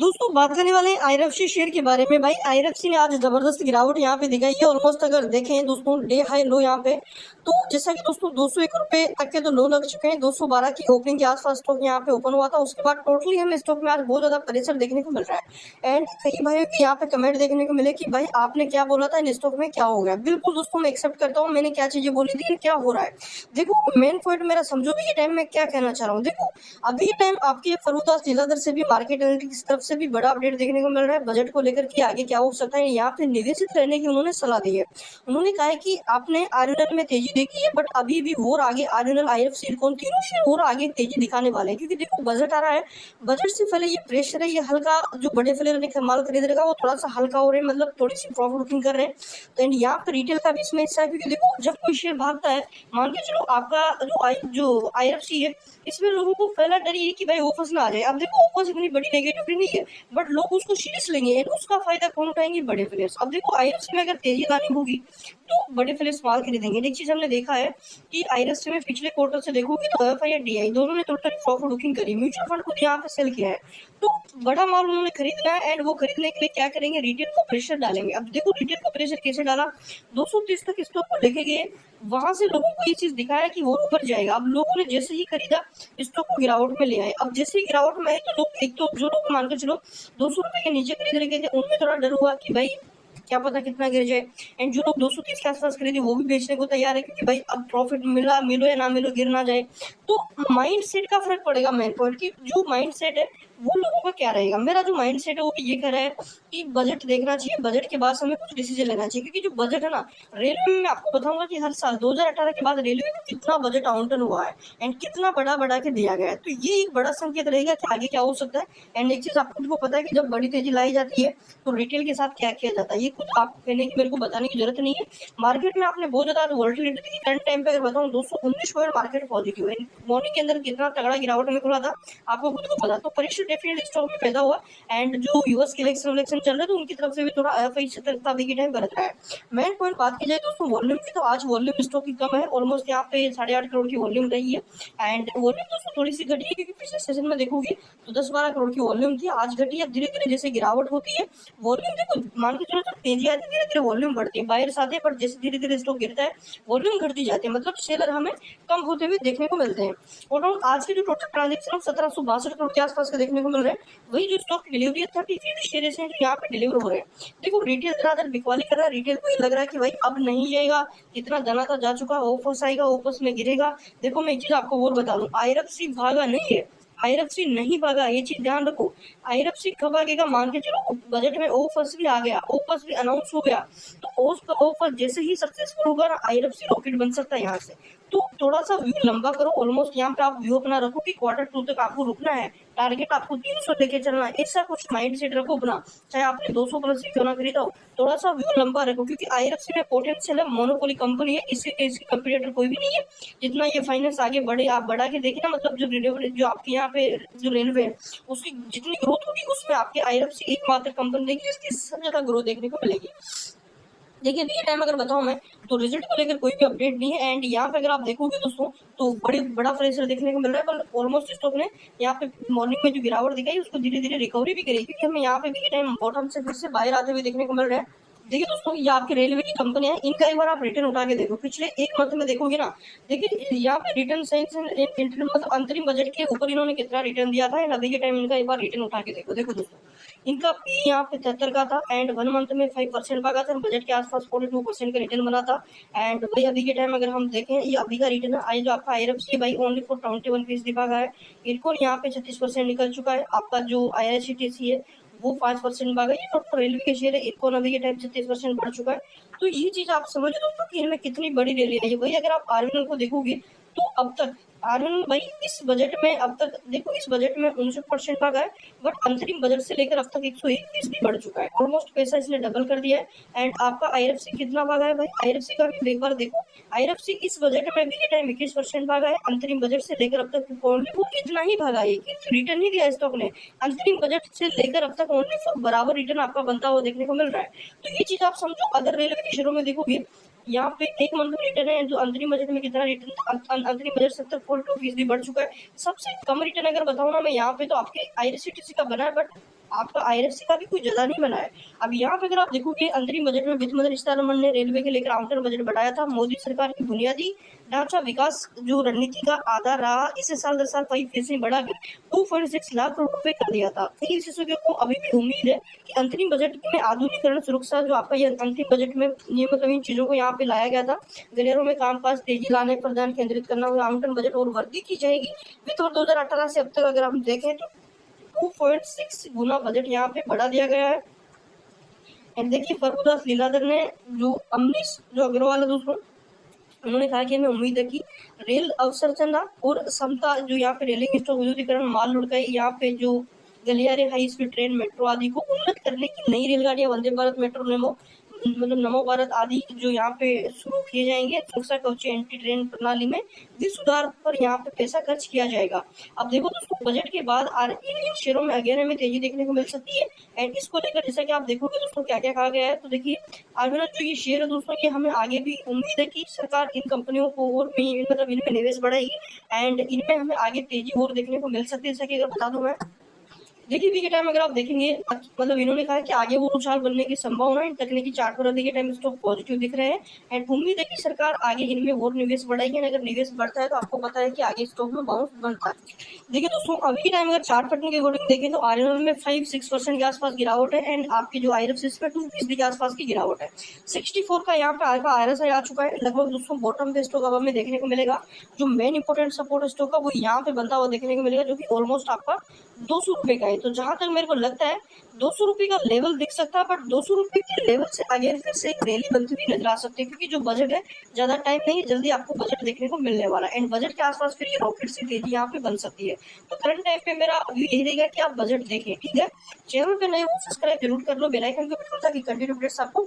दोस्तों बात करने वाले हैं आईआरएफसी शेयर के बारे में। भाई आईआरएफसी ने आज जबरदस्त गिरावट यहाँ पे दिखाई है। ऑलमोस्ट अगर देखें दोस्तों डे हाई लो यहाँ पे, तो जैसा कि दोस्तों 201 रुपए तक के तो लो लग चुके हैं। 212 की ओपनिंग के आसपास स्टॉक यहाँ पे ओपन हुआ था। उसके बाद टोटली हमें स्टॉक में आज बहुत ज्यादा प्रेशर देखने को मिल रहा है। एंड कई भाइयों के यहाँ पे कमेंट देखने को मिले कि भाई आपने क्या बोला था, इन स्टॉक में क्या हो गया। बिल्कुल दोस्तों मैं एक्सेप्ट करता हूँ, मैंने क्या चीजें बोली थी, क्या हो रहा है। देखो मेन पॉइंट मेरा समझो भी ये टाइम में क्या कहना चाह रहा हूँ। देखो अभी ये टाइम आपके फरूदास जिलाधर से भी मार्केट एनालिटिक्स तरफ से भी बड़ा अपडेट देखने को मिल रहा है बजट को लेकर कि आगे क्या हो सकता है। यहाँ पे निवेशित रहने की उन्होंने सलाह दी है। उन्होंने कहा है कि आपने आरएनएल में तेजी देखी है, बट अभी भी और आगे आरएनएल आईएफसी कौन तीनों शेयर और आगे तेजी दिखाने वाले हैं, क्योंकि देखो बजट आ रहा है। बजट से पहले ये प्रेशर है, ये हल्का जो बड़े प्लेयर ने माल खरीद रखा वो थोड़ा सा हल्का हो रहे हैं, मतलब थोड़ी सी प्रॉफिट बुकिंग कर रहे हैं। तो यहाँ पे रिटेल का भी इसमें हिस्सा है, क्योंकि देखो जब कोई शेयर भागता है, मान के चलो आपका जो आईएफसी है, इसमें लोगों को पहला डर ये कि भाई ऑफर्स ना आ जाए। अब देखो ऑफर्स इतनी बड़ी नेगेटिविटी नहीं है, बट लोग उसको सीरियस लेंगे एंड उसका फायदा कौन उठाएंगे, बड़े प्लेयर्स। अब देखो आईएफसी में अगर तेजी लानी होगी तो बड़े प्लेयर्स माल खरीदेंगे। एक चीज हमने देखा है कि आईएफसी में पिछले क्वार्टर से देखोगे तो एफआई और डीआई दोनों ने टोटल प्रॉफिट बुकिंग करी। म्यूचुअल फंड को यहाँ पे सेल किया है, तो बड़ा माल उन्होंने खरीदना है। एंड वो खरीदने के लिए क्या करेंगे, रिटेल को प्रेशर डालेंगे। अब देखो रिटेल को प्रेशर कैसे डाला, 230 तक स्टॉक को लेके गए, वहां से लोगों को ये चीज दिखाया कि वो ऊपर जाएगा। अब लोगों ने जैसे ही खरीदा स्टॉक को गिरावट में ले आए। अब जैसे ही गिरावट में आए तो लोग, एक तो जो लोग मान के चलो 200 रुपए के नीचे खरीद रहे थे, उनमें थोड़ा डर हुआ कि भाई क्या पता कितना गिर जाए। एंड जो लोग 230 के आसपास खरीदे वो भी बेचने को तैयार है, क्योंकि भाई अब प्रॉफिट मिला मिलो या ना मिलो, गिर ना जाए। तो माइंड सेट का फर्क पड़ेगा। मेन पॉइंट की जो माइंड सेट है वो लोगों का क्या रहेगा। मेरा जो माइंड सेट है वो ये कह रहा है कि बजट देखना चाहिए, बजट के बाद हमें कुछ डिसीजन लेना चाहिए। क्योंकि जो बजट है ना, रेलवे में मैं आपको बताऊंगा कि हर साल 2018 के बाद रेलवे में कितना बजट आवंटन हुआ है एंड कितना बड़ा बड़ा के दिया गया है। तो ये एक बड़ा संकेत रहेगा कि आगे क्या हो सकता है। एंड एक चीज आपको पता है कि जब बड़ी तेजी लाई जाती है तो रिटेल के साथ क्या किया जाता है, ये कुछ आप कहने की मेरे को बताने की जरूरत नहीं है। मार्केट में आपने बहुत ज्यादा वोलेटिलिटी थी। करंट टाइम पे अगर बताऊं 219 पॉइंट मार्केट पॉजिटिव है। मॉर्निंग के अंदर कितना तगड़ा गिरावट में खुला था आपको खुद को पता। तो प्रेशर डेफिनेटली स्टॉक में पैदा हुआ। एंड जो यूएस के इलेक्शन चल रहे थे उनकी तरफ से भी थोड़ा एफआई सतर्कता अभी के टाइम बरत रहा है। मेन पॉइंट बात की जाए दोस्तों वॉल्यूम की, तो आज वॉल्यूम स्टॉक की कम है। ऑलमोस्ट यहाँ पे 8.5 करोड़ की वॉल्यूम रही है। एंड वॉल्यूम दोस्तों थोड़ी सी घटी है, क्योंकि पिछले सेशन में देखोगे तो 10-12 करोड़ की वॉल्यूम थी, आज घटी है। धीरे धीरे जैसे गिरावट होती है वॉल्यूम देखो मान के चलो, तो तेजी आती है धीरे धीरे वॉल्यूम बढ़ती है, बायर्स आते हैं, पर जैसे धीरे धीरे स्टॉक गिरता है वॉल्यूम घटती जाती है, मतलब सेलर हमें कम होते हुए देखने को मिलते हैं। और आज के जो टोटल ट्रांजेक्शन 1762 करोड़ के आसपास का देखने को मिल रहा है। वही जो स्टॉक की डिलीवरी है 33 शेयर हैं जो यहाँ पे डिलीवर हो रहे हैं। देखो रिटेल ज्यादा बिकवाली कर रहा है, रिटेल को ये लग रहा है कि भाई अब नहीं जाएगा, इतना दाना था जा चुका, वापस आएगा, वापस में गिरेगा। देखो मैं एक चीज आपको और बता दूं, आईआरएफसी भागा नहीं है, आईआरएफसी नहीं भागा, ये चीज ध्यान रखो। आईआरएफसी कब आगेगा, मान के चलो बजट में ऑफर्स भी आ गया, ऑफर्स भी अनाउंस हो गया, तो उस ऑफर जैसे ही सक्सेसफुल होगा ना आईआरएफसी रॉकेट बन सकता है यहाँ से। तो थोड़ा सा व्यू लंबा करो। ऑलमोस्ट यहाँ पे आप व्यू अपना रखो कि Q2 तक आपको रुकना है, टारगेट आपको 300 लेके चलना है, ऐसा कुछ माइंड सेट रखो अपना। चाहे आपने 200 प्लस ही क्यों ना खरीदा हो, थोड़ा सा व्यू लंबा रखो, क्योंकि आईआरएफसी में पोटेंशियल है, मोनोपोली कंपनी है, इसके कंपटीटर कोई भी नहीं है। जितना ये फाइनेंस आगे बढ़े, आप बढ़ा के देखें ना, मतलब जो आपके यहाँ पे जो रेलवे है उसकी जितनी ग्रोथ होगी उसमें आपके आईआरएफसी एकमात्र कंपनी देगी जिसकी सबसे ज्यादा ग्रोथ देखने को मिलेगी। देखिए ये टाइम अगर बताऊं मैं तो रिजल्ट को लेकर कोई भी अपडेट नहीं है। एंड यहाँ पे अगर आप देखोगे दोस्तों तो बड़ा प्रेशर देखने को मिल रहा है, पर ऑलमोस्ट स्टॉक ने यहाँ पे मॉर्निंग में जो गिरावट दिखाई उसको धीरे धीरे रिकवरी भी करी, क्योंकि हमें यहाँ पे भी टाइम बॉटम से फिर से बाहर आते हुए देखने को मिल रहा है। देखिए दोस्तों ये आपके रेलवे की कंपनी है, इनका एक बार आप रिटर्न उठा के देखो, पिछले एक मंथ में देखोगे ना। देखिए यहाँ पे रिटर्न साइंस मतलब अंतरिम बजट के ऊपर इन्होंने कितना रिटर्न दिया था, अभी के टाइम इनका एक बार रिटर्न उठा के देखो। देखो दोस्तों इनका पी यहाँ पे 73 का था एंड 1 मंथ में 5% भागा था, बजट के आसपास 42% का रिटर्न बना था। एंड भाई अभी के टाइम अगर हम देखें ये अभी का रिटर्न है, जो आपका आईआरएफसी भाई ओनली फॉर 21% भागा है, इनको यहाँ पे 36% निकल चुका है। आपका जो आईआरसीटीसी है वो 5% भागा, ये टोटल रेलवे के शेयर है, इनको अभी के टाइम 36% बढ़ चुका है। तो ये चीज आप समझ दोस्तों कि इनमें कितनी बड़ी रैली है। वही अगर आप आरएनएल को देखोगे तो अब तक आरएनएल भाई इस बजट में अब तक देखो इस बजट में 59% भागा है, बट अंतरिम बजट से लेकर अब तक 101% बढ़ चुका है, ऑलमोस्ट पैसा इसने डबल कर दिया है। एंड आपका आईआरएफसी कितना भागा है भाई, आईआरएफसी का भी एक बार देखो, आईआरएफसी इस बजट में भी के टाइम 21% भागा है, अंतरिम बजट से लेकर अब तक ओनली वो कितना ही भागा है, रिटर्न ही दिया स्टॉक ने, अंतरिम बजट से लेकर अब तक ओनली बराबर रिटर्न आपका बनता हुआ देखने को मिल रहा है। तो ये चीज आप समझो। अगर रेलवे के शेयरों में देखोगे यहाँ पे एक मंथ में रिटर्न है, जो अंतरिम बजट में कितना रिटर्न, अंतरिम बजट 70.2% बढ़ चुका है। सबसे कम रिटर्न अगर बताऊँ ना मैं यहाँ पे तो आपके आईआरसीटीसी का बना है, बट आपका आईआरएफसी का भी कोई ज़्यादा नहीं बना है। अब यहाँ पे अगर आप देखोगे अंतरिम बजट में वित्त मंत्री सीतारमण ने रेलवे के लिए काउंटर बजट बढ़ाया था। मोदी सरकार की बुनियादी ढांचा विकास जो रणनीति का आधार रहा, इसे साल दर साल 5% बढ़ाकर 2.6 लाख करोड़ रुपए कर दिया था। कई विशेषज्ञों को अभी भी उम्मीद है कि अंतरिम बजट में आधुनिकीकरण, सुरक्षा जो आपका ये अंतिम बजट में ये मतलब इन चीजों को यहाँ पे लाया गया था। गलियारों में कामकाज तेजी लाने पर ध्यान केंद्रित करना, आवंटन बजट और वृद्धि की जाएगी। वित्त वर्ष 2018 से अब तक अगर हम देखें तो 2.6 गुना बजट यहाँ पे बढ़ा दिया गया है। एंड देखिए प्रभुदास लीलाधर ने जो अमरीश जो अग्रवाल है दोस्तों, उन्होंने कहा कि हमें उम्मीद है कि रेल अवसंरचना और क्षमता जो यहाँ पे रेलिंग स्टॉक विद्युतीकरण, माल लुढ़काई, यहाँ पे जो गलियारे, हाई स्पीड ट्रेन, मेट्रो आदि को उन्नत करने की नई रेलगाड़ियां, वंदे भारत, मेट्रो, नेमो मतलब नमो भारत आदि जो यहाँ पे शुरू किए जाएंगे। सुरक्षा कवच एंटी ट्रेन प्रणाली में भी सुधार पर यहाँ पे पैसा खर्च किया जाएगा। अब देखो दोस्तों, बजट के बाद इन शेयरों में अगेन हमें तेजी देखने को मिल सकती है। एंड इसको लेकर जैसा कि आप देखोगे दोस्तों क्या क्या कहा गया है, तो देखिए आगे जो ये शेयर है दोस्तों, ये हमें आगे भी उम्मीद है कि सरकार इन कंपनियों को और भी मतलब इनमें निवेश बढ़ाएगी एंड इनमें हमें आगे तेजी और देखने को मिल सकती है। जैसा कि अगर बता दूं मैं, देखिए भी के टाइम अगर आप देखेंगे मतलब इन्होंने कहा कि आगे वो उछाल बनने की संभावना है। तकनीकी चार्ट पर अभी के टाइम स्टॉक पॉजिटिव दिख रहे हैं एंड उम्मीद है कि सरकार आगे इनमें और निवेश बढ़ाएगी। अगर निवेश बढ़ता है तो आपको पता है कि आगे स्टॉक में बाउंस बनता है। देखिए दोस्तों अभी के टाइम अगर चार्ट पैटर्न के अकॉर्डिंग देखें तो आरएनएल में 5-6% के आसपास गिरावट है एंड आपके जो आईआरएफसी में 2% के आसपास की गिरावट है। 64 का यहाँ पे आपका आरएसआई आ चुका है लगभग दोस्तों। बॉटम पे स्टॉक अब हमें देखने को मिलेगा। जो मेन इंपोर्टेंट सपोर्ट स्टॉक है वो यहाँ पे बनता हुआ देखने को मिलेगा, जो कि ऑलमोस्ट आपका 200 रुपए का है। तो जहां तक मेरे को लगता है 200 रुपए का लेवल दिख सकता है, बट 200 रुपए के लेवल से आगे फिर से एक रैली बनती हुई नजर आ सकती है, क्योंकि जो बजट है ज्यादा टाइम नहीं, जल्दी आपको बजट देखने को मिलने वाला है एंड बजट के आसपास फिर ये रॉकेट से तेजी यहाँ पे बन सकती है। तो करंट टाइम पे मेरा यही रहेगा कि आप बजट देखें, ठीक है। चैनल पे नए हो सब्सक्राइब जरूर कर लो, बेल आइकन को बिल्कुल, ताकि कंटिन्यू अपडेट्स आपको